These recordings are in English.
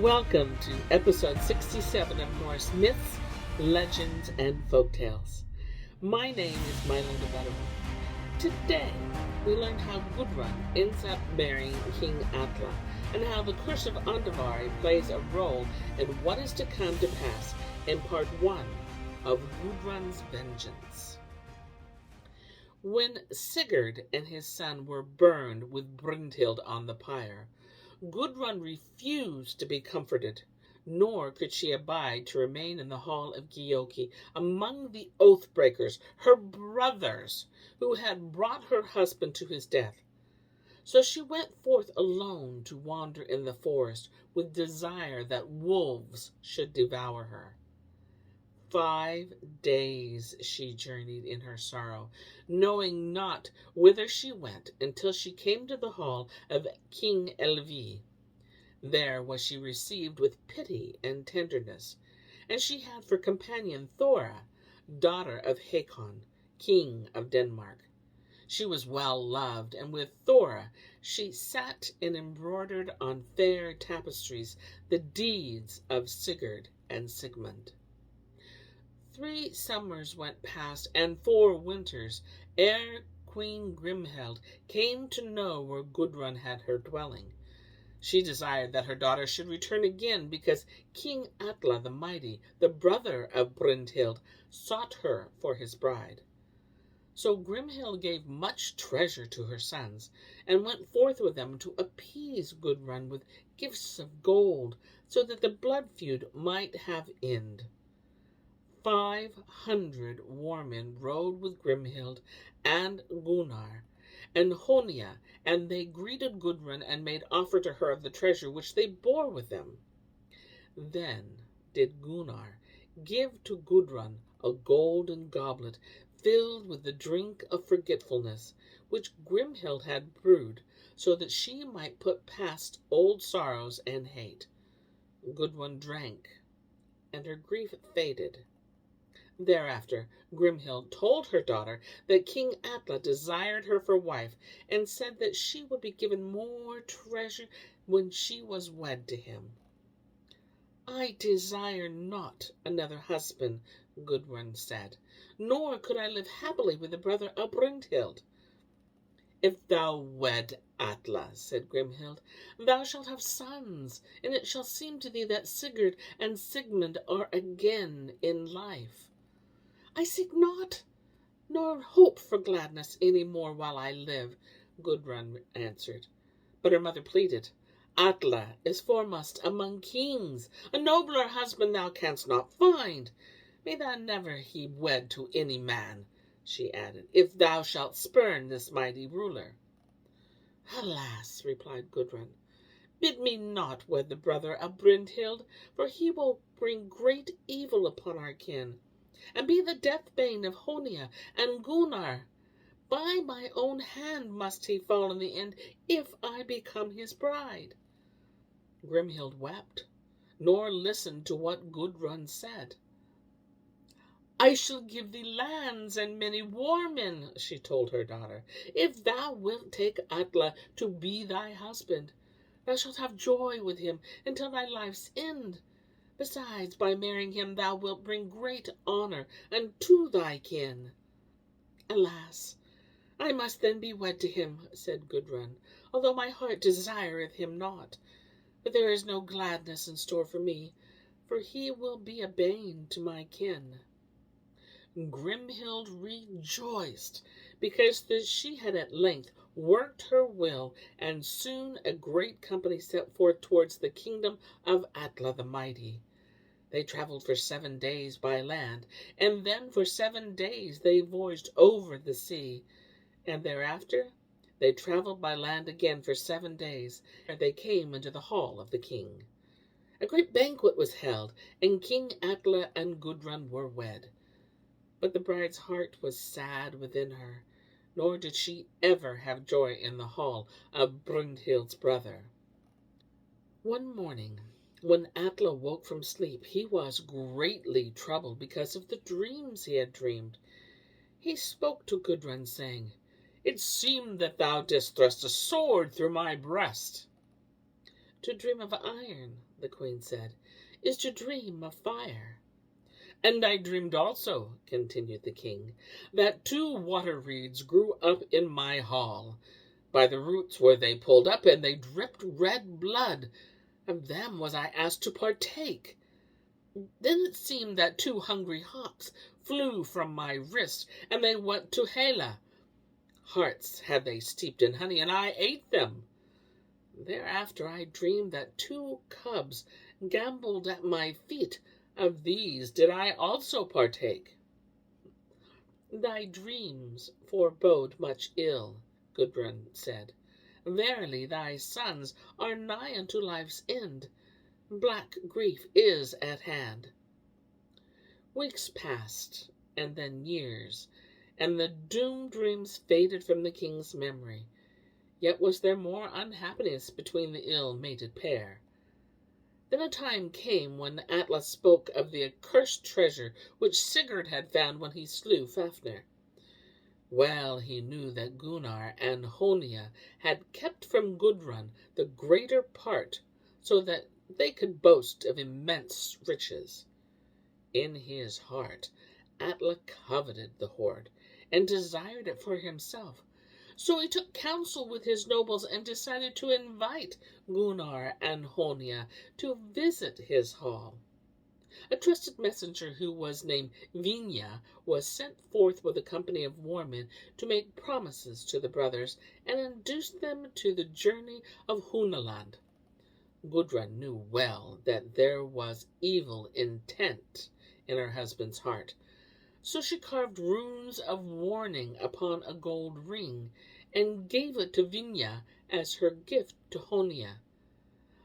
Welcome to episode 67 of Norse Myths, Legends, and Folktales. My name is MyLinda Butterworth. Today, we learned how Gudrun ends up marrying King Atle, and how the curse of Andvari plays a role in what is to come to pass in part 1 of Gudrun's Vengeance. When Sigurd and his son were burned with Brynhild on the pyre, Gudrun refused to be comforted, nor could she abide to remain in the Hall of King among the oath-breakers, her brothers, who had brought her husband to his death. So she went forth alone to wander in the forest, with desire that wolves should devour her. 5 days she journeyed in her sorrow, knowing not whither she went, until she came to the hall of King Alv. There was she received with pity and tenderness, and she had for companion Thora, daughter of Hakon, king of Denmark. She was well loved, and with Thora she sat and embroidered on fair tapestries the deeds of Sigurd and Sigmund. 3 summers went past, and 4 winters, ere Queen Grimhild came to know where Gudrun had her dwelling. She desired that her daughter should return again, because King Atle the Mighty, the brother of Brynhild, sought her for his bride. So Grimhild gave much treasure to her sons, and went forth with them to appease Gudrun with gifts of gold, so that the blood feud might have end. 500 warmen rode with Grimhild and Gunnar and Honia, and they greeted Gudrun and made offer to her of the treasure which they bore with them. Then did Gunnar give to Gudrun a golden goblet filled with the drink of forgetfulness, which Grimhild had brewed, so that she might put past old sorrows and hate. Gudrun drank, and her grief faded. Thereafter Grimhild told her daughter that King Atle desired her for wife, and said that she would be given more treasure when she was wed to him. "I desire not another husband," Gudrun said, "nor could I live happily with the brother of Brynhild." "If thou wed Atle," said Grimhild, "thou shalt have sons, and it shall seem to thee that Sigurd and Sigmund are again in life." "I seek not, nor hope for gladness any more while I live," Gudrun answered. But her mother pleaded. "Atle is foremost among kings. A nobler husband thou canst not find. May thou never he wed to any man," she added, "if thou shalt spurn this mighty ruler." "Alas," replied Gudrun, "bid me not wed the brother of Brynhild, for he will bring great evil upon our kin, and be the death-bane of Honia and Gunnar. By my own hand must he fall in the end, if I become his bride." Grimhild wept, nor listened to what Gudrun said. "I shall give thee lands and many warmen," she told her daughter, "if thou wilt take Atle to be thy husband. Thou shalt have joy with him until thy life's end. Besides, by marrying him thou wilt bring great honor unto thy kin." "Alas, I must then be wed to him," said Gudrun, "although my heart desireth him not. But there is no gladness in store for me, for he will be a bane to my kin." Grimhild rejoiced, because she had at length worked her will, and soon a great company set forth towards the kingdom of Atle the Mighty. They traveled for 7 days by land, and then for 7 days they voyaged over the sea, and thereafter they traveled by land again for 7 days, and they came into the hall of the king. A great banquet was held, and King Atle and Gudrun were wed. But the bride's heart was sad within her, nor did she ever have joy in the hall of Brynhild's brother. One morning, when Atle woke from sleep, he was greatly troubled because of the dreams he had dreamed. He spoke to Gudrun, saying, "It seemed that thou didst thrust a sword through my breast." To dream of iron, the queen said, is to dream of fire. And I dreamed also, continued the king, that 2 water reeds grew up in my hall. By the roots were they pulled up, and they dripped red blood. Of them was I asked to partake. Then it seemed that 2 hungry hawks flew from my wrist, and they went to Hela. Hearts had they steeped in honey, and I ate them. Thereafter I dreamed that 2 cubs gambolled at my feet. Of these did I also partake. Thy dreams forebode much ill, Gudrun said. Verily thy sons are nigh unto life's end. Black grief is at hand. Weeks passed, and then years, and the doomed dreams faded from the king's memory. Yet was there more unhappiness between the ill-mated pair. Then a time came when Atle spoke of the accursed treasure which Sigurd had found when he slew Fafnir. Well he knew that Gunnar and Honia had kept from Gudrun the greater part, so that they could boast of immense riches. In his heart Atle coveted the hoard, and desired it for himself. So he took counsel with his nobles and decided to invite Gunnar and Honia to visit his hall. A trusted messenger who was named Vinja was sent forth with a company of war men to make promises to the brothers and induce them to the journey of Hunaland. Gudrun knew well that there was evil intent in her husband's heart, so she carved runes of warning upon a gold ring and gave it to Vinja as her gift to Honia.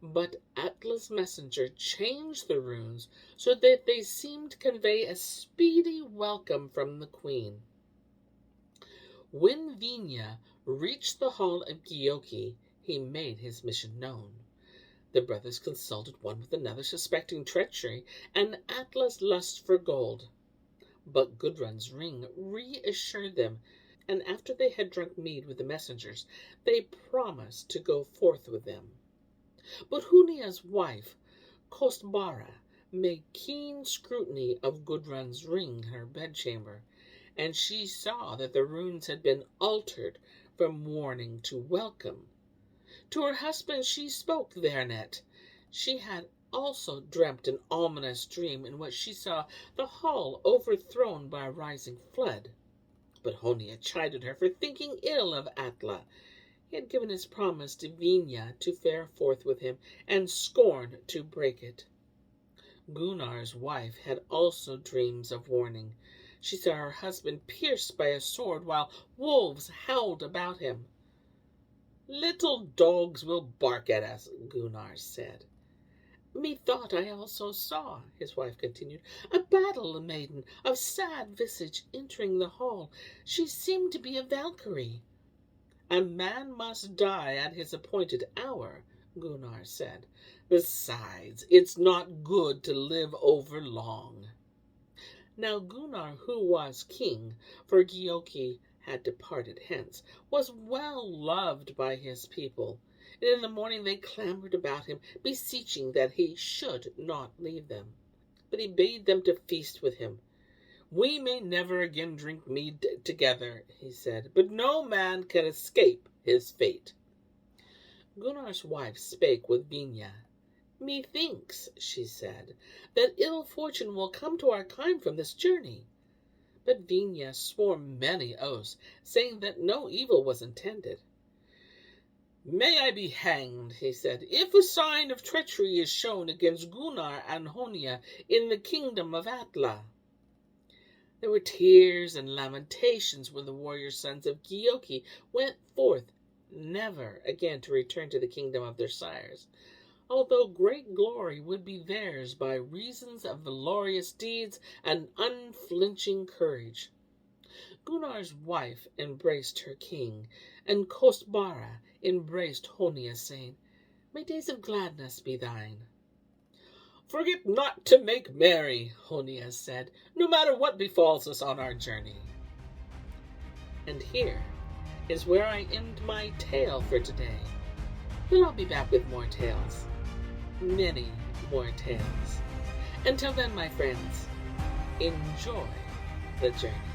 But Atle's messenger changed the runes so that they seemed to convey a speedy welcome from the queen. When Vinja reached the hall of Gyoki, he made his mission known. The brothers consulted one with another, suspecting treachery and Atle's lust for gold. But Gudrun's ring reassured them, and after they had drunk mead with the messengers, they promised to go forth with them. But Hunia's wife, Kostbara, made keen scrutiny of Gudrun's ring in her bedchamber, and she saw that the runes had been altered from warning to welcome. To her husband she spoke thereanent. She had also dreamt an ominous dream in which she saw the hall overthrown by a rising flood. But Honia chided her for thinking ill of Atle. He had given his promise to Vinja to fare forth with him, and scorned to break it. Gunnar's wife had also dreams of warning. She saw her husband pierced by a sword while wolves howled about him. "Little dogs will bark at us," Gunnar said. "Methought I also saw," his wife continued, "a battle maiden of sad visage entering the hall. She seemed to be a Valkyrie." "A man must die at his appointed hour," Gunnar said. "Besides, it's not good to live over long." Now Gunnar, who was king, for Gyoki had departed hence, was well loved by his people, and in the morning they clamored about him, beseeching that he should not leave them. But he bade them to feast with him. "We may never again drink mead together," he said, "but no man can escape his fate." Gunnar's wife spake with Vinja. "Methinks," she said, "that ill fortune will come to our kind from this journey." But Vinja swore many oaths, saying that no evil was intended. "May I be hanged," he said, "if a sign of treachery is shown against Gunnar and Honia in the kingdom of Atle." There were tears and lamentations when the warrior sons of Gyoki went forth, never again to return to the kingdom of their sires, although great glory would be theirs by reasons of valorous deeds and unflinching courage. Gunnar's wife embraced her king, and Kostbara embraced Honia, saying, "May days of gladness be thine." "Forget not to make merry," Honia said, "no matter what befalls us on our journey." And here is where I end my tale for today. But I'll be back with more tales. Many more tales. Until then, my friends, enjoy the journey.